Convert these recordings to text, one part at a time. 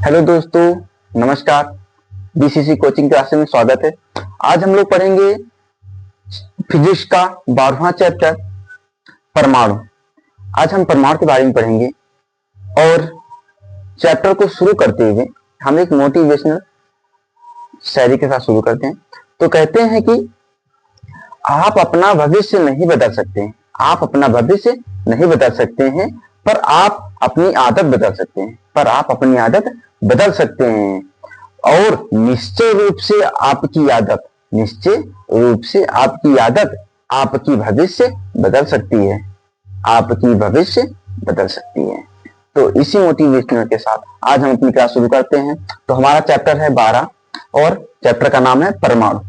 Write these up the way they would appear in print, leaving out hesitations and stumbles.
Hello दोस्तों, नमस्कार। BCC coaching class में स्वागत है। आज हम लोग पढ़ेंगे फिजिक्स का 12वां चैप्टर परमाणु। आज हम परमाणु के बारे में पढ़ेंगे और चैप्टर को शुरू करते हुए हम एक मोटिवेशनल शायरी के साथ शुरू करते हैं। तो कहते हैं कि आप अपना भविष्य नहीं बदल सकते हैं, आप अपना भविष्य नहीं बदल सकते हैं, पर आप अपनी आदत बदल सकते हैं, पर आप अपनी आदत बदल सकते हैं। और निश्चय रूप से आपकी आदत, निश्चय रूप से आपकी आदत आपकी भविष्य बदल सकती है, आपकी भविष्य बदल सकती है। तो इसी मोटिवेशनल के साथ आज हम अपनी क्लास शुरू करते हैं। तो हमारा चैप्टर है 12 और चैप्टर का नाम है परमाणु।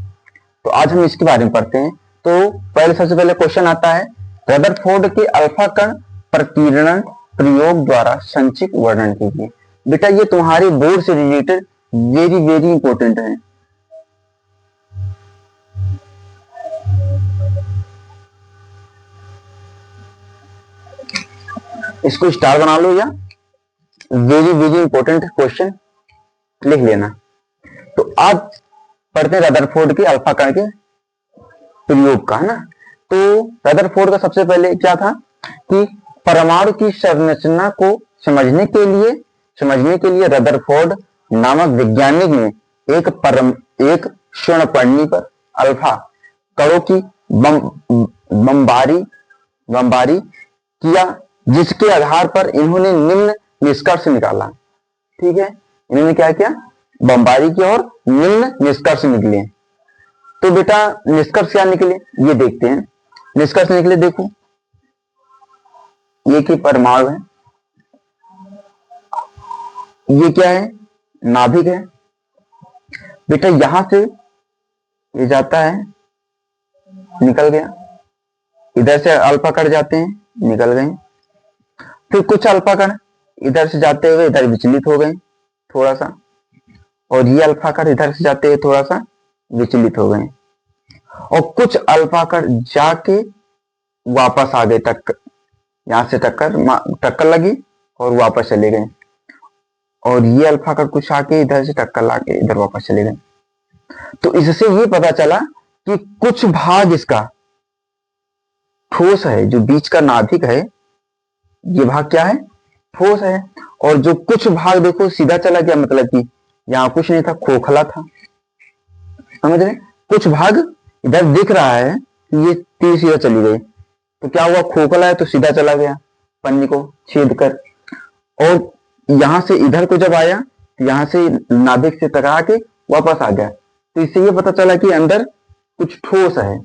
तो आज हम इसके बारे में पढ़ते हैं। तो सबसे पहले क्वेश्चन आता है, रदरफोर्ड के अल्फा कण प्रकीर्णन प्रयोग द्वारा संक्षिप्त वर्णन कीजिए। बेटा ये तुम्हारे बोर्ड से रिलेटेड वेरी वेरी इंपॉर्टेंट है। इसको स्टार बना लो या वेरी वेरी इंपॉर्टेंट क्वेश्चन लिख लेना। तो आज पढ़ते हैं रदरफोर्ड के अल्फा कण के प्रयोग का, है ना। तो रदरफोर्ड का सबसे पहले क्या था कि परमाणु की संरचना को समझने के लिए रदरफोर्ड नामक वैज्ञानिक ने एक स्वर्णपर्णी पर अल्फा कणों की बमबारी किया, जिसके आधार पर इन्होंने निम्न निष्कर्ष निकाला। ठीक है, इन्होंने क्या किया, बमबारी की और निम्न निष्कर्ष निकले। तो बेटा निष्कर्ष क्या निकले ये देखते हैं। निष्कर्ष निकले, देखो ये की परमाणु है, ये क्या है, नाभिक है। बेटा यहां से ये जाता है, निकल गया, इधर से अल्फा कण जाते हैं, निकल गए। फिर कुछ अल्फा कण इधर से जाते हुए इधर विचलित हो गए थोड़ा सा, और ये अल्फा कण इधर से जाते हुए थोड़ा सा विचलित हो गए, और कुछ अल्फा कण जाके वापस आ गए, यहां से टक्कर लगी और वापस चले गए, और ये अल्फा कण कुछ आके इधर से टक्कर लाके इधर वापस चले गए। तो इससे ये पता चला कि कुछ भाग इसका ठोस है, जो बीच का नाभिक है ये भाग क्या है, ठोस है, और जो कुछ भाग देखो सीधा चला गया, मतलब कि यहां कुछ नहीं था, खोखला था। समझ रहे, कुछ भाग इधर दिख रहा है कि ये तीर सीधा चली गई, तो क्या हुआ, खोखला है तो सीधा चला गया पन्नी को छेद कर, और यहां से इधर को जब आया यहां से नाभिक से टकरा के वापस आ गया। तो इससे ये पता चला कि अंदर कुछ ठोस है।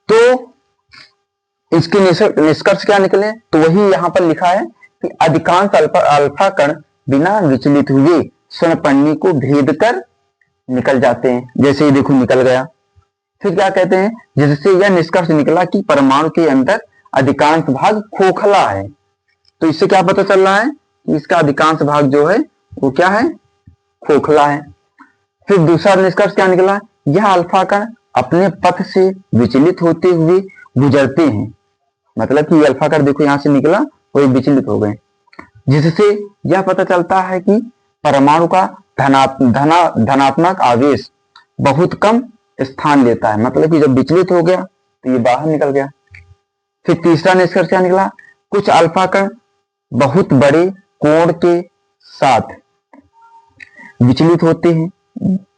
तो इसके निष्कर्ष क्या निकले, तो वही यहां पर लिखा है कि अधिकांश अल्फा कण बिना विचलित हुए स्वर्णपर्णी को भेद कर निकल जाते हैं। जैसे ही देखो निकल गया। फिर क्या कहते हैं, जिससे यह निष्कर्ष निकला कि परमाणु के अंदर अधिकांश भाग खोखला है। तो इससे क्या पता चल रहा है कि इसका अधिकांश भाग जो है वो क्या है, खोखला है। फिर दूसरा निष्कर्ष क्या निकला, यह अल्फा कण अपने पथ से विचलित होते हुए गुजरते हैं। मतलब कि अल्फा कण देखो यहां से निकला, वो विचलित हो गए, जिससे यह पता चलता है कि परमाणु का धनात्मक आवेश बहुत कम स्थान लेता है। मतलब कि जब विचलित हो गया तो ये बाहर निकल गया। फिर तीसरा निष्कर्ष क्या निकला, कुछ अल्फा कण बहुत बड़े कोण के साथ विचलित होते हैं,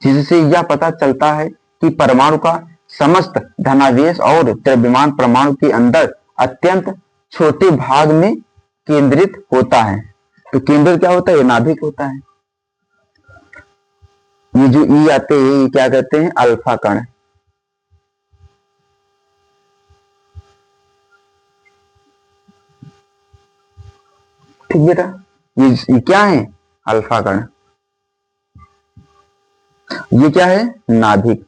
जिससे यह पता चलता है कि परमाणु का समस्त धनावेश और द्रव्यमान परमाणु के अंदर अत्यंत छोटे भाग में केंद्रित होता है। तो केंद्र क्या होता है, ये नाभिक होता है। ये जो ई आते हैं ये क्या कहते हैं, अल्फा कण। ठीक बेटा, ये क्या है, अल्फा कण। ये क्या है, नाभिक।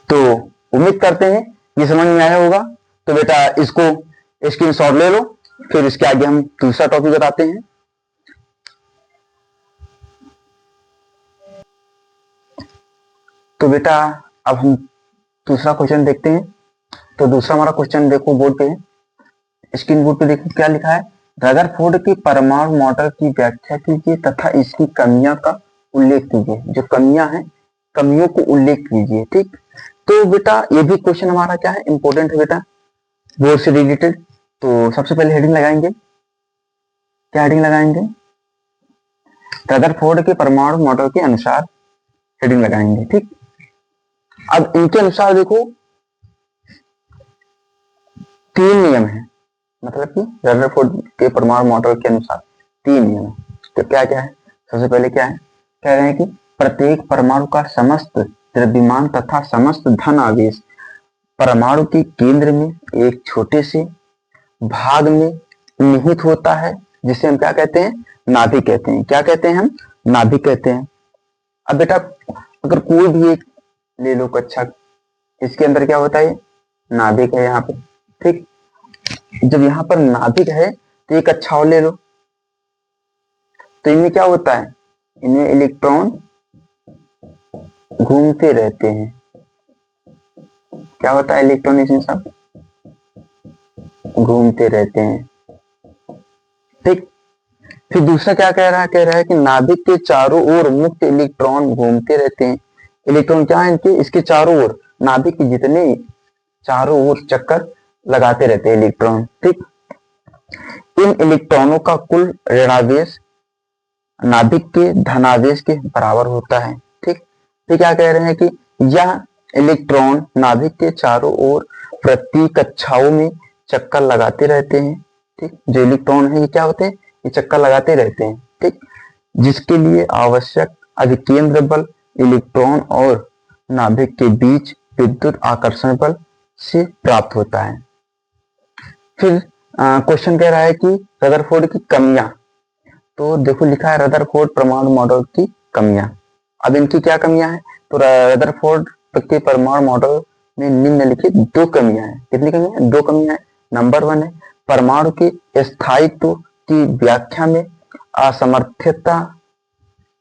तो उम्मीद करते हैं ये समझ में आया होगा। तो बेटा इसको स्क्रीनशॉट ले लो, फिर इसके आगे हम दूसरा टॉपिक बताते हैं। तो बेटा अब हम दूसरा क्वेश्चन देखते हैं। तो दूसरा हमारा क्वेश्चन देखो बोर्ड पे, स्क्रीन बोर्ड पे देखो क्या लिखा है, रदरफोर्ड के परमाणु मॉडल की व्याख्या कीजिए तथा इसकी कमियां का उल्लेख कीजिए। जो कमियां हैं, कमियों को उल्लेख कीजिए। ठीक, तो बेटा ये भी क्वेश्चन हमारा क्या है, इंपॉर्टेंट है बेटा, बोर्ड से रिलेटेड। तो सबसे पहले हेडिंग लगाएंगे, क्या हेडिंग लगाएंगे, रदरफोर्ड के परमाणु मॉडल के अनुसार हेडिंग लगाएंगे। ठीक, अब इनके अनुसार देखो 3 नियम है, मतलब कि रदरफोर्ड के परमाणु मॉडल के अनुसार 3 नियम है। तो क्या क्या है, सबसे पहले क्या है, कह रहे हैं कि प्रत्येक परमाणु का समस्त द्रव्यमान तथा समस्त धन आवेश परमाणु के केंद्र में एक छोटे से भाग में निहित होता है, जिसे हम क्या कहते हैं, नाभिक कहते हैं। क्या कहते हैं हम, नाभिक कहते हैं। अब बेटा अगर कोई भी एक ले लो कक्षा, इसके अंदर क्या होता है, नाभिक है यहाँ पे। ठीक, जब यहाँ पर नाभिक है तो एक कक्षा और ले लो, तो इनमें क्या होता है, इनमें इलेक्ट्रॉन घूमते रहते हैं। क्या होता है, इलेक्ट्रॉन इसमें सब घूमते रहते हैं। ठीक, फिर दूसरा क्या कह रहा है, कह रहा है कि नाभिक के चारों ओर मुक्त इलेक्ट्रॉन घूमते रहते हैं। इलेक्ट्रॉन क्या है इनके, इसके चारों ओर, नाभिक के जितने चारों ओर चक्कर लगाते रहते हैं इलेक्ट्रॉन। ठीक, इन इलेक्ट्रॉनों का कुल ऋणावेश नाभिक के धनावेश के बराबर होता है। ठीक, फिर क्या कह रहे हैं कि यह इलेक्ट्रॉन नाभिक के चारों ओर प्रति कक्षाओं में चक्कर लगाते रहते हैं। ठीक, जो इलेक्ट्रॉन है ये क्या होते हैं, ये चक्कर लगाते रहते हैं। ठीक, जिसके लिए आवश्यक अधिकेंद्र बल इलेक्ट्रॉन और नाभिक के बीच विद्युत आकर्षण बल से प्राप्त होता है। फिर क्वेश्चन कह रहा है कि रदरफोर्ड की कमियां, तो देखो लिखा है रदरफोर्ड परमाणु मॉडल की कमियां। अब इनकी क्या कमियां हैं, तो रदरफोर्ड के परमाणु मॉडल में निम्नलिखित 2 कमियां हैं। कितनी कमियां हैं, 2 कमियां हैं। नंबर 1 है परमाणु के स्थायित्व की व्याख्या में असमर्थता।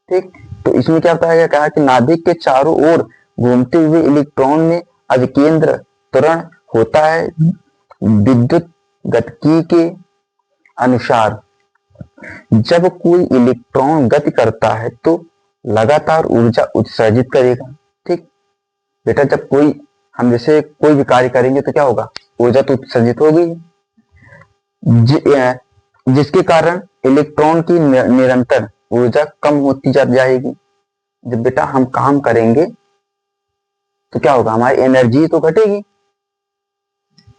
ठीक, तो इसमें क्या बताया गया, कहा कि नाभिक के चारों ओर घूमते हुए इलेक्ट्रॉन में अभिकेंद्र त्वरण होता है। विद्युत गतिकी के अनुसार जब कोई इलेक्ट्रॉन गति करता है तो लगातार ऊर्जा उत्सर्जित करेगा। ठीक, बेटा जब कोई, हम जैसे कोई भी कार्य करेंगे तो क्या होगा, ऊर्जा तो उत्सर्जित होगी, जिसके कारण इलेक्ट्रॉन की निरंतर ऊर्जा कम होती जाएगी। जब बेटा हम काम करेंगे तो क्या होगा, हमारी एनर्जी तो घटेगी।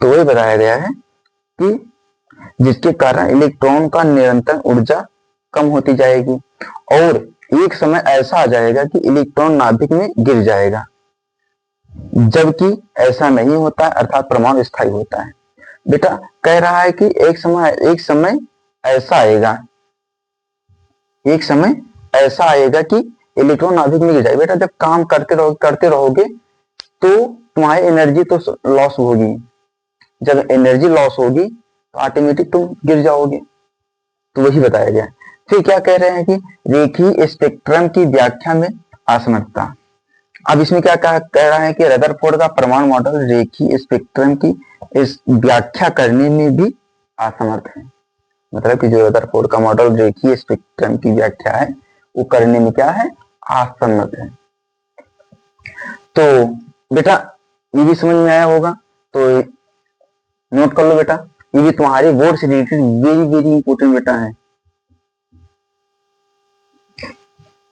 तो वही बताया गया है कि जिसके कारण इलेक्ट्रॉन का निरंतर ऊर्जा कम होती जाएगी और एक समय ऐसा आ जाएगा कि इलेक्ट्रॉन नाभिक में गिर जाएगा, जबकि ऐसा नहीं होता है, अर्थात परमाणु स्थायी होता है। बेटा कह रहा है कि एक समय ऐसा आएगा, एक समय ऐसा आएगा कि इलेक्ट्रॉन नाभिक में गिर जाएगा। बेटा जब काम करते रहोगे तो तुम्हारी एनर्जी तो लॉस होगी, जब एनर्जी लॉस होगी तो ऑटोमेटिक तुम गिर जाओगे। तो वही बताया गया। फिर क्या कह रहे हैं कि रेखीय स्पेक्ट्रम की व्याख्या में असमर्थता। अब इसमें क्या कह रहा है कि रदरफोर्ड का परमाणु मॉडल रेखीय स्पेक्ट्रम की इस व्याख्या करने में भी असमर्थ है। मतलब कि जो रदरफोर्ड का मॉडल रेखीय स्पेक्ट्रम की व्याख्या है वो करने में क्या है, असमर्थ है। तो बेटा ये भी समझ में आया होगा, तो नोट कर लो बेटा, ये भी तुम्हारे बोर्ड से रिलेटेड वेरी वेरी इंपॉर्टेंट बेटा है,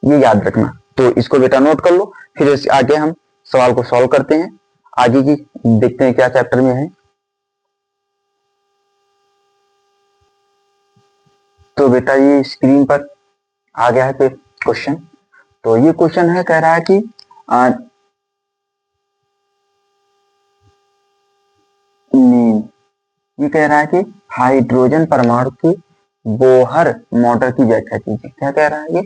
ये याद रखना। तो इसको बेटा नोट कर लो, फिर इसके आगे हम सवाल को सॉल्व करते हैं। आगे की देखते हैं क्या चैप्टर में है। तो बेटा ये स्क्रीन पर आ गया है फिर क्वेश्चन। तो ये क्वेश्चन है, कह रहा है कि ये कह रहा है कि हाइड्रोजन परमाणु की बोहर मॉडल की व्याख्या कीजिए। क्या कह रहा है ये,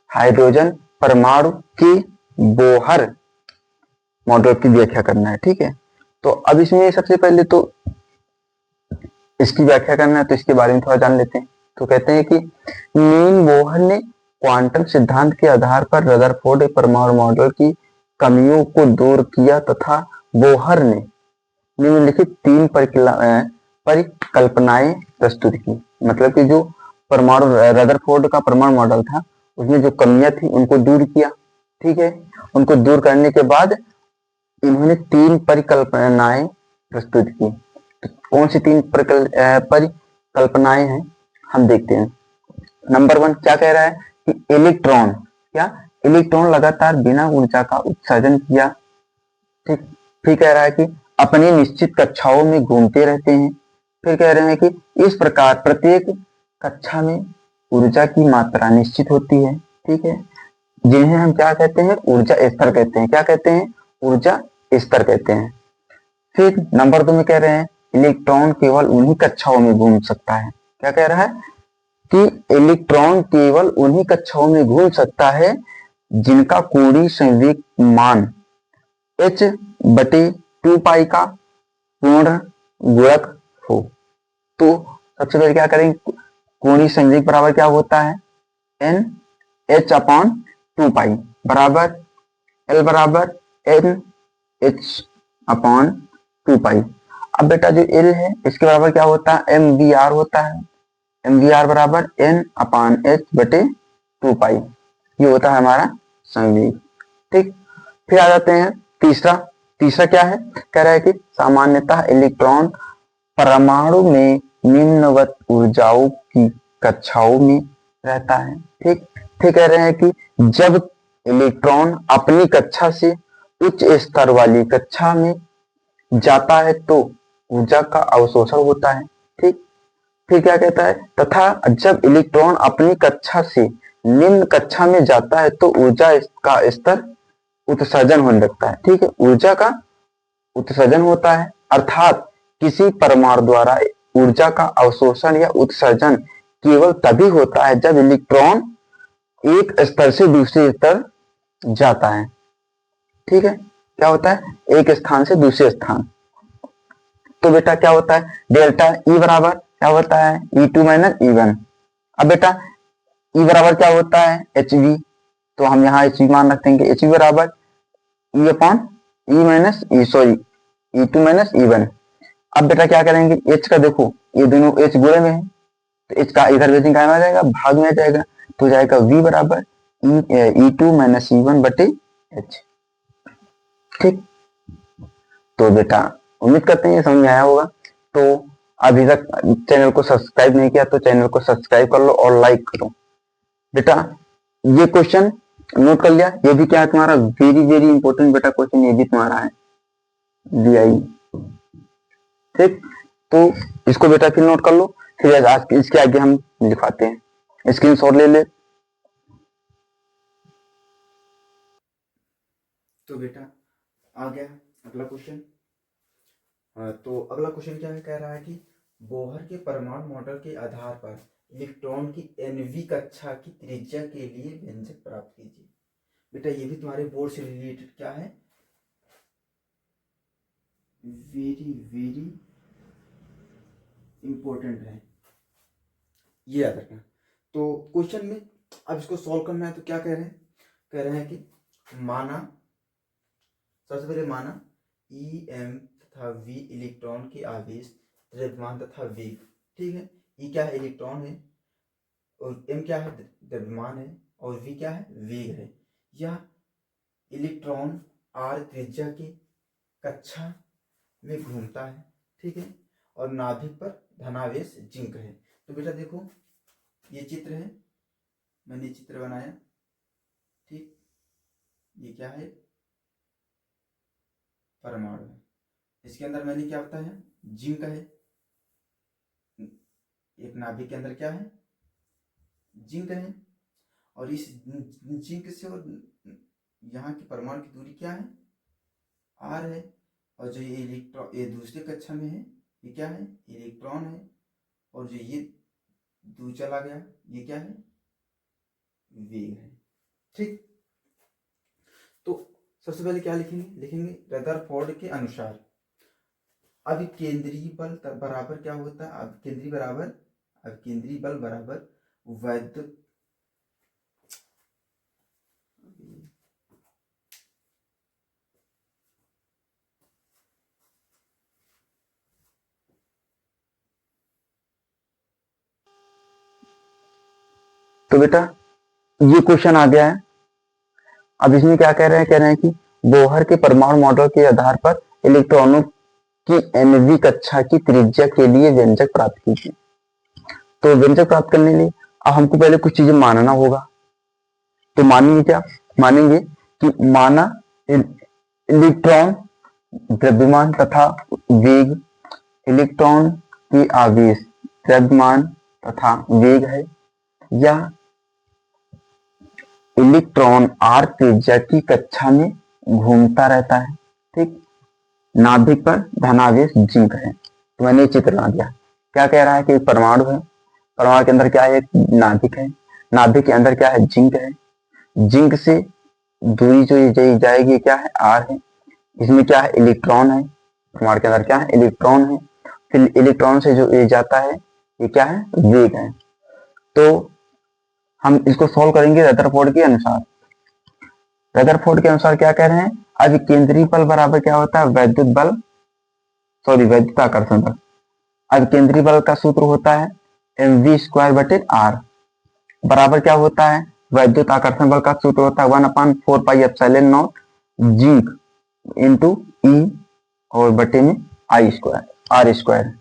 हाइड्रोजन परमाणु की बोहर मॉडल की व्याख्या करना है। ठीक है, तो अब इसमें सबसे पहले तो इसकी व्याख्या करना है, तो इसके बारे में थोड़ा जान लेते हैं। तो कहते हैं कि नील बोहर ने क्वांटम सिद्धांत के आधार पर रदरफोर्ड परमाणु मॉडल की कमियों को दूर किया तथा बोहर ने निम्नलिखित 3 परिकल्पनाएं प्रस्तुत की। मतलब कि जो परमाणु रदरफोर्ड का परमाणु मॉडल था उसमें जो कमियां थी उनको दूर किया। ठीक है, उनको दूर करने के बाद इन्होंने 3 परिकल्पनाएं प्रस्तुत की। तो कौन सी 3 परिकल्पनाएं हैं हम देखते हैं। नंबर 1 क्या कह रहा है कि इलेक्ट्रॉन लगातार बिना ऊर्जा का उत्सर्जन किया। ठीक, फिर कह रहा है कि अपनी निश्चित कक्षाओं में घूमते रहते हैं। फिर कह रहे हैं कि इस प्रकार प्रत्येक कक्षा में ऊर्जा की मात्रा निश्चित होती है। ठीक है, जिन्हें हम क्या कहते हैं, ऊर्जा स्तर कहते हैं। क्या कहते हैं, ऊर्जा स्तर कहते हैं। फिर नंबर 2 में कह रहे हैं इलेक्ट्रॉन केवल उन्हीं कक्षाओं में घूम सकता है। क्या कह रहा है कि इलेक्ट्रॉन केवल उन्हीं कक्षाओं में घूम सकता है जिनका कोणीय संवेग मान h बटे 2 पाई का पूर्ण गुणक हो। तो सबसे पहले क्या करेंगे, कोणीय संवेग बराबर क्या होता है, n h अपॉन 2 पाई बराबर L बराबर n h अपॉन 2 पाई। अब बेटा जो L है इसके बराबर क्या होता है, mvr होता है। mvr बराबर n अपॉन h बटे 2 पाई, ये होता है हमारा संवेग। ठीक, फिर आ जाते हैं तीसरा। तीसरा क्या है, कह रहा है कि सामान्यतः इलेक्ट्रॉन परमाणु में निम्नवत ऊर्जाओं की कक्षाओं में रहता है। ठीक, फिर कह रहे हैं कि जब इलेक्ट्रॉन अपनी कक्षा से उच्च स्तर वाली कक्षा में जाता है तो ऊर्जा का अवशोषण होता है। ठीक, फिर क्या कहता है, तथा जब इलेक्ट्रॉन अपनी कक्षा से निम्न कक्षा में जाता है तो ऊर्जा का स्तर उत्सर्जन होने लगता है। ठीक है, ऊर्जा का उत्सर्जन होता है, अर्थात किसी परमाणु द्वारा ऊर्जा का अवशोषण या उत्सर्जन केवल तभी होता है जब इलेक्ट्रॉन एक स्तर से दूसरे स्तर जाता है। ठीक है, क्या होता है, एक स्थान से दूसरे स्थान। तो बेटा क्या होता है, डेल्टा ई बराबर क्या होता है, E2 माइनस E1। अब बेटा ई बराबर क्या होता है, HV। तो हम यहाँ HV मान रख देंगे, HV बराबर ई अपॉन ई माइनस ई, सॉरी E2 माइनस E1। अब बेटा क्या करेंगे, H का देखो ये दोनों H गुणे में है तो H का इधर वेजिंग आ जाएगा, भाग में आ जाएगा, तो जाएगा V बराबर E2 माइनस E1 बटे H। ठीक, तो बेटा उम्मीद करते हैं ये समझ में आया होगा। तो अभी तक चैनल को सब्सक्राइब नहीं किया तो चैनल को सब्सक्राइब कर लो और लाइक करो। बेटा ये क्वेश्चन नोट कर लिया, ये भी क्या है तुम्हारा वेरी वेरी इंपॉर्टेंट बेटा क्वेश्चन, ये भी तुम्हारा है DI। ठीक, तो इसको बेटा फिर नोट कर लो, फिर आज इसके आगे हम लिखवाते हैं, स्क्रीनशॉट ले ले। तो बेटा आ गया अगला क्वेश्चन। तो अगला क्वेश्चन क्या है, कह रहा है कि बोहर के परमाणु मॉडल के आधार पर इलेक्ट्रॉन की NV कक्षा की त्रिज्या के लिए व्यंजक प्राप्त कीजिए। बेटा ये भी तुम्हारे बोर्ड से रिलेटेड क्या है, वेरी वेरी इंपॉर्टेंट है, ये याद रखना। तो क्वेश्चन में अब इसको सॉल्व करना है तो क्या कह रहे हैं कि माना, सबसे पहले माना EM तथा V इलेक्ट्रॉन के आवेश, द्रव्यमान तथा वेग। ठीक है, E क्या है, इलेक्ट्रॉन है, और M क्या है, द्रव्यमान है, और V क्या है, वेग है। यह इलेक्ट्रॉन R त्रिज्या की कक्षा में घूमता है। ठीक है, और नाभिक पर धनावेश जिंक है। तो बेटा देखो ये चित्र है, मैंने चित्र बनाया। ठीक, ये क्या है, परमाणु है, इसके अंदर मैंने क्या बताया, जिंक है। एक नाभिक के अंदर क्या है, जिंक है, और इस जिंक से और यहाँ की परमाणु की दूरी क्या है, R है। और जो ये इलेक्ट्रॉन ये दूसरी कक्षा में है, ये क्या है, इलेक्ट्रॉन है, और जो ये दूर चला गया ये क्या है, वेग है। ठीक, तो सबसे पहले क्या लिखेंगे रदरफोर्ड के अनुसार अब केंद्रीय बल बराबर क्या होता है, अब केंद्रीय बल बराबर वैद्युत तो बेटा ये क्वेश्चन आ गया है। अब इसमें क्या कह रहे हैं कि बोहर के परमाणु मॉडल के आधार पर इलेक्ट्रॉनों की nवीं कक्षा की त्रिज्या के लिए व्यंजक प्राप्त कीजिए। तो व्यंजक प्राप्त करने के लिए अब हमको पहले कुछ चीजें मानना होगा। तो मानेंगे क्या? मानेंगे कि माना इलेक्ट्रॉन द्रव्यमान तथा वेग, इलेक्ट्रॉन की आवेश द्रव्यमान तथा वेग है, या इलेक्ट्रॉन r त्रिज्या की कक्षा में घूमता रहता है। ठीक, नाभिक पर धनावेश जिंक है। तो मैंने चित्र बना दिया। क्या कह रहा है कि एक परमाणु है, परमाणु के अंदर क्या है? एक नाभिक है, नाभिक के अंदर क्या है? जिंक है। जिंक से दूरी जो ये जाएगी क्या है? r है। इसमें क्या है? इलेक्ट्रॉन है। परमाणु के अंदर क्या है? इलेक्ट्रॉन है। फिर इलेक्ट्रॉन से जो ये जाता है ये क्या है? वेग है। तो हम इसको सॉल्व करेंगे रदरफोर्ड के अनुसार। रदरफोर्ड के अनुसार क्या कह रहे हैं? अब केंद्रीय बल बराबर क्या होता है? वैद्युत बल, सॉरी वैद्युताकर्षण बल। अब केंद्रीय बल का सूत्र होता है mv²/r बराबर क्या होता है? वैद्युत आकर्षण बल का सूत्र होता है 1/4πε0 जिंक इंटू ई और बटे में I², r²।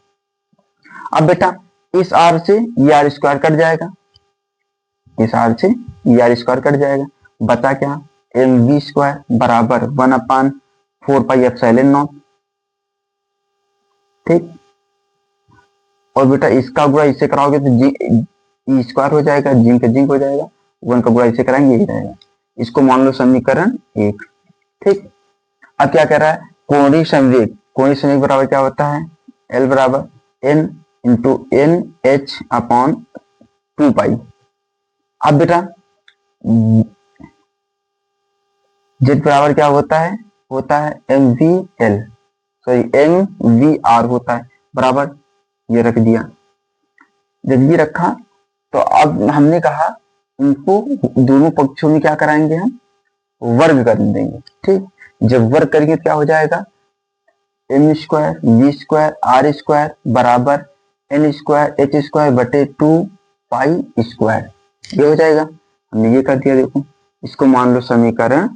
अब बेटा इस r से ये r² कट जाएगा, इस r से ये r² कट जाएगा, बचा क्या? mv² बराबर 1/4πε0। ठीक, और बेटा इसका गुणा इससे कराओगे तो ई² हो जाएगा, जिंक हो जाएगा, 1 का गुणा इससे कराएंगे यही रहेगा। इसको मान लो समीकरण 1। ठीक, अब क्या कह रहा है? कोणीय संवेग, कोणीय संवेग बराबर क्या होता है? L बराबर n into N H upon 2π। अब बेटा जेड बराबर क्या होता है? होता है mvl, सॉरी mvr होता है, बराबर ये रख दिया। जब ये रखा तो अब हमने कहा इनको दोनों पक्षों में क्या कराएंगे? हम वर्ग कर देंगे। ठीक, जब वर्ग करेंगे तो क्या हो जाएगा? m² v² r² बराबर n² h² बटे 2π²। ये हो जाएगा। हमने ये कर दिया। देखो इसको मान लो समीकरण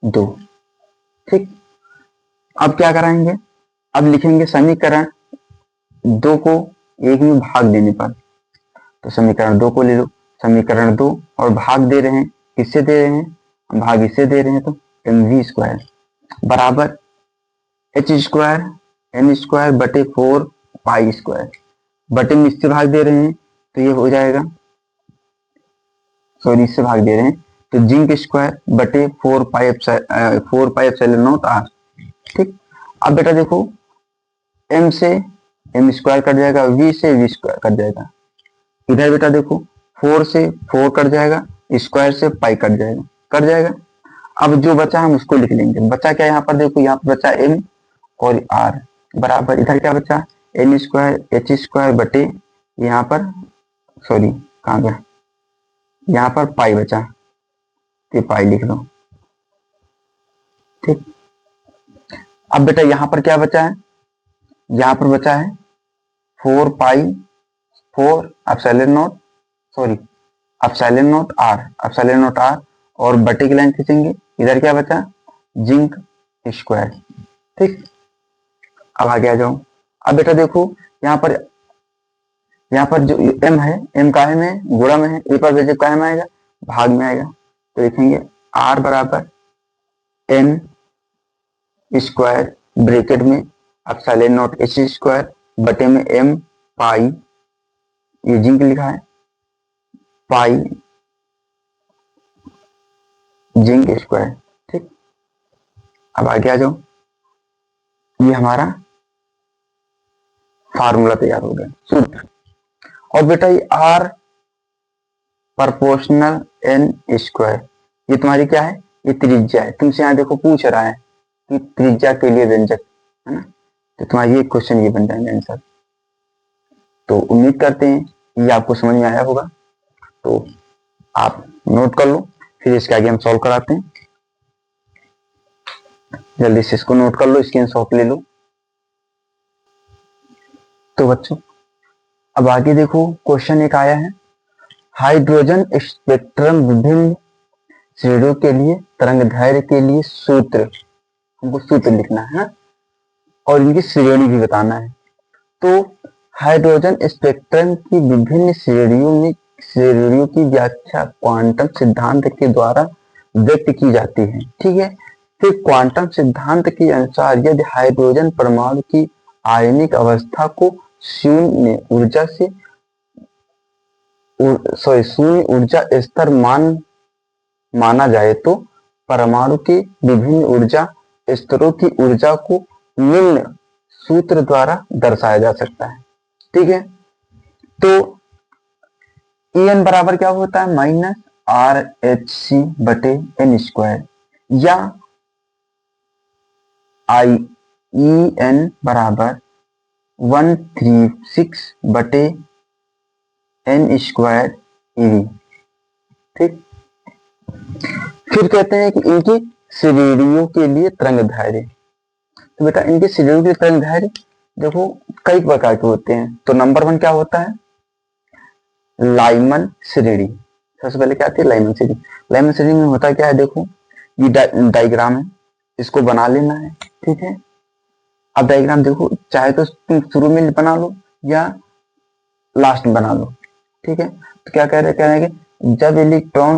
2। ठीक, अब क्या कराएंगे? अब लिखेंगे समीकरण 2 को 1 में भाग देने पर, तो समीकरण 2 को ले लो। समीकरण 2 और भाग दे रहे हैं, किससे दे रहे हैं? हम भाग इससे दे रहे हैं, तो mv² बराबर h² n² बटे 4π² बटे में इससे भाग दे रहे हैं तो ये हो जाएगा, सॉरी इससे भाग दे रहे हैं तो जिंक² बटे 4πε0 r। ठीक, अब बेटा देखो m से m² कट जाएगा, v से v² कट जाएगा। इधर बेटा देखो 4 से 4 कट जाएगा, स्क्वायर से पाई कट जाएगा, कट जाएगा। अब जो बचा हम उसको लिख लेंगे। बचा क्या? यहाँ पर देखो, यहाँ पर बचा m और r बराबर, इधर क्या बचा? n² h² बटे यहाँ पर, सॉरी कहाँ गया, यहाँ पर पाई बचा, तो पाई लिख लो। ठीक, अब बेटा यहाँ पर क्या बचा है? यहाँ पर बचा है 4π4ε0, सॉरी ε0 r और बटे की लाइन खींचेंगे। इधर क्या बचा? Zinc square. ठीक, अब आगे आ जाओ। अब बेटा देखो यहाँ पर जो m है, m काहे में? गुणा में है। ए पर बेसिक काहे में आएगा? भाग में आएगा। तो लिखेंगे r बराबर n² ब्रैकेट में ε0 h² बटे में m पाई, ये जिंक लिखा है, पाई जिंक स्क्वायर। ठीक, अब आगे आ जाओ। ये हमारा फार्मूला तैयार हो गया, सूत्र। और बेटा ये r प्रोपोर्शनल n², ये तुम्हारी क्या है? ये त्रिज्या है। तुमसे यहाँ देखो पूछ रहा है कि त्रिज्या के लिए व्यंजक, है ना, तो तुम्हारा ये क्वेश्चन ये बन जाएंगे आंसर। तो उम्मीद करते हैं ये आपको समझ में आया होगा। तो आप नोट कर लो, फिर इसके आगे हम सॉल्व कराते हैं। जल्दी से इसको नोट कर लो, स्क्रीनशॉट ले लो। तो बच्चों अब आगे देखो, क्वेश्चन एक आया है, हाइड्रोजन स्पेक्ट्रम विभिन्न श्रेणियों के लिए तरंगदैर्घ्य के लिए सूत्र, हमको सूत्र लिखना है और इनकी श्रेणी भी बताना है। तो हाइड्रोजन स्पेक्ट्रम की विभिन्न श्रेणियों की व्याख्या क्वांटम सिद्धांत के द्वारा व्यक्त की जाती है। ठीक है, फिर क्वांटम सिद्धांत के अनुसार यदि हाइड्रोजन परमाणु की आयनिक अवस्था को शून्य ऊर्जा स्तर माना जाए तो परमाणु के विभिन्न ऊर्जा स्तरों की ऊर्जा को निम्न सूत्र द्वारा दर्शाया जा सकता है। ठीक है, तो En बराबर क्या होता है, माइनस RH बटे n स्क्वायर, या En बराबर 136 बटे n स्क्वायर eV। ठीक, फिर कहते हैं कि इनकी श्रेणियों के लिए तरंगदैर्घ्य। तो बेटा इनकी श्रेणियों के लिए तरंगदैर्घ्य देखो कई प्रकार के होते हैं। तो नंबर 1 क्या होता है, लाइमन श्रेणी। सबसे पहले क्या आती है, लाइमन श्रेणी। लाइमन श्रेणी में होता क्या है, देखो ये डायग्राम है, इसको बना लेना है। ठीक है, अब डायग्राम देखो, चाहे तो तुम शुरू में बना लो या लास्ट में बना लो। ठीक है, तो क्या कह रहे हैं कि जब इलेक्ट्रॉन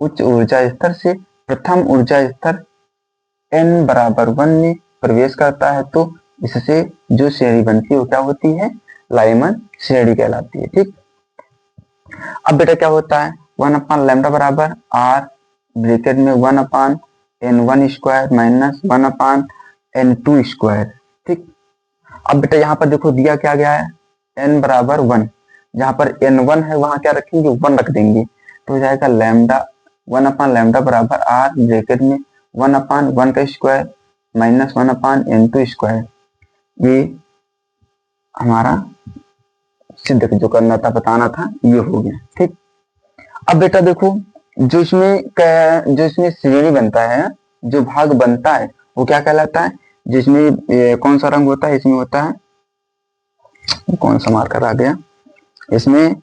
उच्च ऊर्जा स्तर से प्रथम ऊर्जा स्तर n बराबर 1 में प्रवेश करता है तो इससे जो श्रेणी बनती है वो क्या होती है, लाइमन श्रेणी कहलाती है। ठीक, अब बेटा क्या होता है, 1 लैम्डा बराबर r ब्रैकेट में 1 n1 square minus 1 n2 square. ठीक, अब बेटा यहाँ पर देखो दिया क्या गया है, n बराबर 1, जहां पर n1 है वहां क्या रखेंगे, 1 रख देंगे, तो हो जाएगा लैम्डा 1 लैम्डा बराबर r ब्रैकेट में 1 का स्क्वायर माइनस 1 n2 स्क्वायर। ये हमारा सिद्ध जो करना था, बताना था, ये हो गया। ठीक, अब बेटा देखो जो इसमें श्रेणी बनता है, जो भाग बनता है वो क्या कहलाता है, जिसमें कौन सा रंग होता है, इसमें होता है, कौन सा मार्कर आ गया, इसमें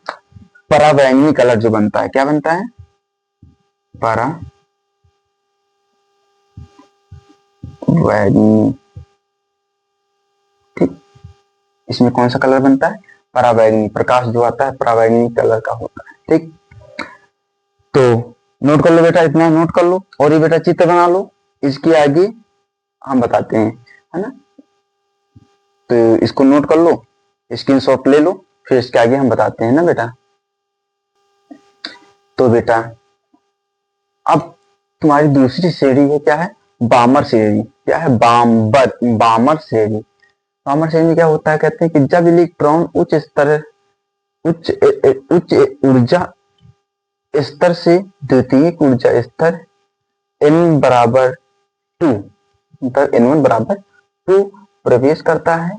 पराबैंगनी कलर जो बनता है, क्या बनता है, पराबैंगनी। ठीक, इसमें कौन सा कलर बनता है, पराबैंगनी, प्रकाश जो आता है पराबैंगनी कलर का होता है। ठीक, तो नोट कर लो बेटा, इतना नोट कर लो, और ये बेटा चित्र बना लो, इसके आगे हम बताते हैं, है ना। तो इसको नोट कर लो, स्क्रीनशॉट ले लो, फिर इसके आगे हम बताते हैं ना बेटा। तो बेटा अब तुम्हारी दूसरी श्रेणी है, क्या है, बामर श्रेणी। क्या है, बामर श्रेणी। बामर श्रेणी में क्या होता है, कहते हैं कि जब इलेक्ट्रॉन उच्च ऊर्जा स्तर से द्वितीयक ऊर्जा स्तर n बराबर 2, मतलब n1 बराबर 2 प्रवेश करता है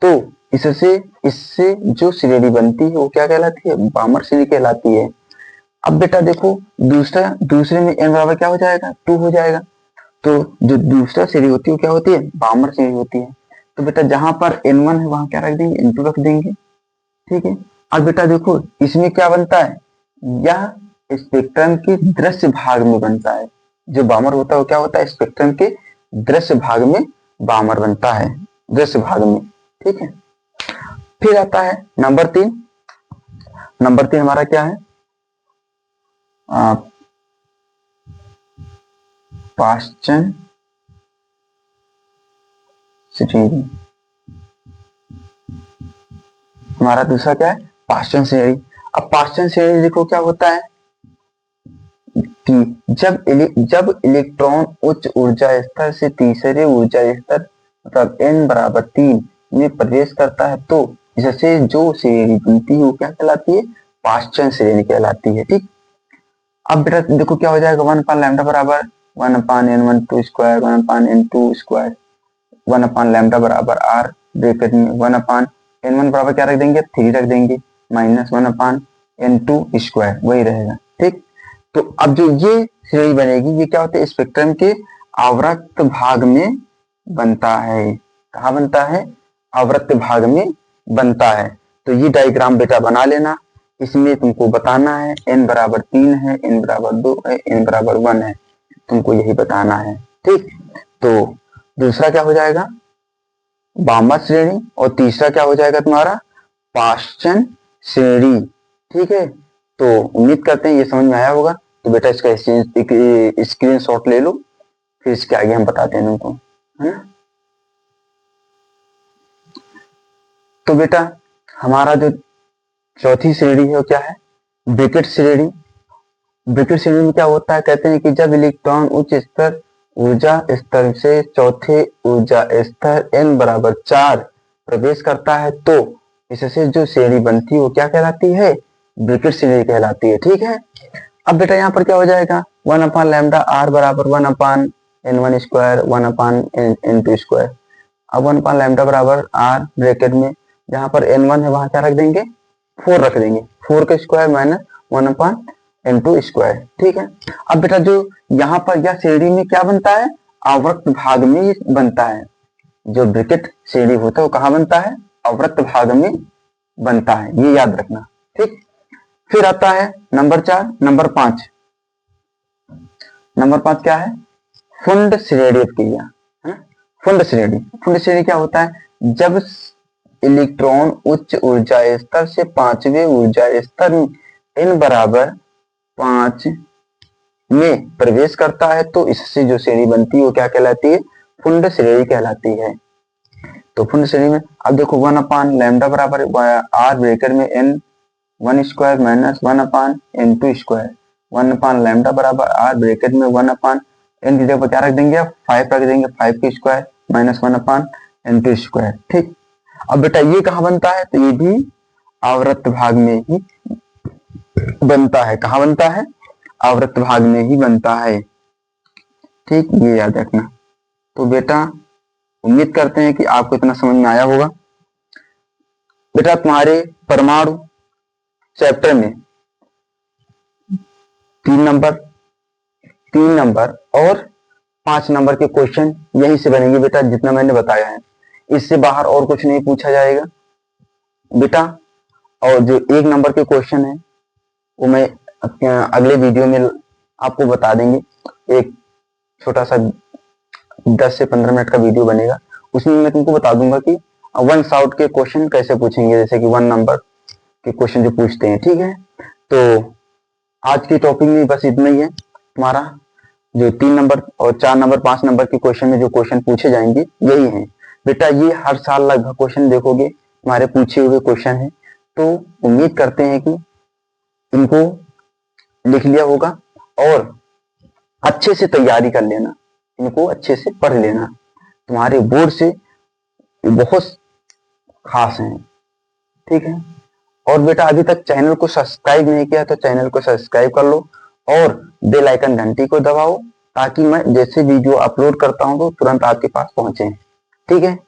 तो इससे जो श्रेणी बनती है वो क्या कहलाती है, बामर श्रेणी कहलाती है। अब बेटा देखो दूसरे में n बराबर क्या हो जाएगा, 2 हो जाएगा, तो जो दूसरा श्रेणी होती है वो क्या होती है, बामर श्रेणी होती है। तो बेटा जहां पर n1 है वहां क्या रख देंगे, n2 रख देंगे। ठीक है, अब बेटा देखो इसमें क्या बनता है, यह स्पेक्ट्रम के दृश्य भाग में बनता है। जो बामर होता है वो क्या होता है, स्पेक्ट्रम के दृश्य भाग में बामर बनता है, दृश्य भाग में। ठीक है, फिर आता है नंबर 3। नंबर 3 हमारा क्या है, पाश्चन श्रेणी। हमारा दूसरा क्या है, पाश्चन श्रेणी। अब पाश्चन श्रेणी देखो क्या होता है कि जब इलेक्ट्रॉन उच्च ऊर्जा स्तर से तीसरे ऊर्जा स्तर मतलब n बराबर 3 में प्रवेश करता है तो इससे जो श्रेणी बनती है वो क्या कहलाती है, पाश्चन श्रेणी कहलाती है। ठीक, अब बेटा देखो क्या हो जाएगा, 1 लैम्डा बराबर 1 n1 square 1 n2 square 1 lambda बराबर r ब्रैकेट में 1 n1 बराबर क्या रख देंगे, 3 रख देंगे माइनस 1 n2 स्क्वायर, वही रहेगा। ठीक, तो अब जो ये श्रेणी बनेगी ये क्या होता है, स्पेक्ट्रम के आवृत्त भाग में बनता है। कहाँ बनता है, आवृत्त भाग में बनता है। तो ये डायग्राम बेटा बना लेना, इसमें तुमको बताना है n बराबर 3 है, n बराबर 2 है, n बराबर 1 है, तुमको यही बताना है। ठीक, तो दूसरा क्या हो जाएगा, वामन श्रेणी, और तीसरा क्या हो जाएगा तुम्हारा, पाश्चन श्रेणी। ठीक है, तो उम्मीद करते हैं ये समझ में आया होगा। तो बेटा इसका स्क्रीन शॉट ले लो, फिर इसके आगे हम बताते हैं तुमको, है ना। तो बेटा हमारा जो चौथी श्रेणी है वो क्या है, ब्रैकेट श्रेणी। ब्रैकेट श्रेणी में क्या होता है, कहते हैं कि जब इलेक्ट्रॉन उच्च स्तर ऊर्जा स्तर से चौथे ऊर्जा स्तर n बराबर 4 प्रवेश करता है तो इससे जो श्रेणी बनती है वो क्या कहलाती है, ब्रैकेट श्रेणी कहलाती है। ठीक है, अब बेटा यहाँ पर क्या हो जाएगा, 1 अपान लैम्डा आर बराबर 1 अपान n1 स्क्वायर 1 अपान n2 स्क्वायर। अब 1 अपान लैम्डा बराबर आर ब्रैकेट में जहां पर n1 है वहां क्या रख देंगे, 4 रख देंगे, 4 का स्क्वायर माइनस 1 अपान n2 स्क्वायर। ठीक है, अब बेटा जो यहाँ पर यह श्रेणी में क्या बनता है, आवर्त भाग में बनता है। जो ब्रैकेट श्रेणी होता है वो कहाँ बनता है, आवर्त भाग में बनता है, ये याद रखना। ठीक, फिर आता है नंबर 4, नंबर 5। नंबर 5 क्या है, फुंड श्रेणी क्रिया, है ना। फुंड श्रेणी, फुंड श्रेणी क्या होता है, जब इलेक्ट्रॉन उच्च ऊर्जा स्तर से पांचवें ऊर्जा स्तर n बराबर 5 में प्रवेश करता है तो इससे जो श्रेणी बनती है वो क्या कहलाती है, फुंड श्रेणी कहलाती है। तो फुंड श्रेणी में अब देखो 1 अपान लैम्डा बराबर आर ब्रैकेट में n1 स्क्वायर माइनस 1 अपान n2 स्क्वायर, 1 अपान लैम्डा बराबर आर ब्रैकेट में 1 अपान n की जगह क्या रख देंगे, 5 रख देंगे, 5 के स्क्वायर माइनस 1 अपान n2 स्क्वायर। ठीक, अब बेटा ये कहाँ बनता है, तो ये भी आवर्त भाग में ही बनता है। कहाँ बनता है, आवर्त भाग में ही बनता है। ठीक, ये याद रखना। तो बेटा उम्मीद करते हैं कि आपको इतना समझ में आया होगा। बेटा तुम्हारे परमाणु चैप्टर में 3 नंबर और 5 नंबर के क्वेश्चन यहीं से बनेंगे बेटा, जितना मैंने बताया है, इससे बाहर और कुछ नहीं पूछा जाएगा बेटा। और जो 1 नंबर के क्वेश्चन है वो मैं अगले वीडियो में आपको बता देंगे। एक छोटा सा 10 से 15 मिनट का वीडियो बनेगा, उसमें मैं तुमको बता दूंगा कि 1 शॉट के क्वेश्चन कैसे पूछेंगे, जैसे कि 1 नंबर के क्वेश्चन जो पूछते हैं। ठीक है, तो आज की टॉपिक में बस इतना ही है। तुम्हारा जो 3 नंबर और 4 नंबर 5 नंबर के क्वेश्चन में जो क्वेश्चन पूछे जाएंगे यही हैं बेटा। ये हर साल लगभग क्वेश्चन देखोगे तुम्हारे पूछे हुए क्वेश्चन है, तो उम्मीद करते हैं कि इनको लिख लिया होगा और अच्छे से तैयारी कर लेना, इनको अच्छे से पढ़ लेना, तुम्हारे बोर्ड से बहुत खास हैं। ठीक है, और बेटा अभी तक चैनल को सब्सक्राइब नहीं किया तो चैनल को सब्सक्राइब कर लो और बेल आइकन घंटी को दबाओ, ताकि मैं जैसे वीडियो अपलोड करता हूं तो तुरंत आपके पास पहुंचे। ठीक है,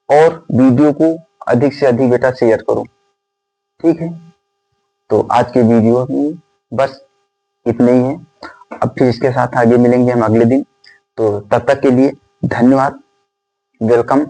और वीडियो को अधिक से अधिक बेटा शेयर करो। ठीक है, तो आज के वीडियो में बस इतने ही है। अब फिर इसके साथ आगे मिलेंगे हम अगले दिन। तो तब तक के लिए धन्यवाद, वेलकम।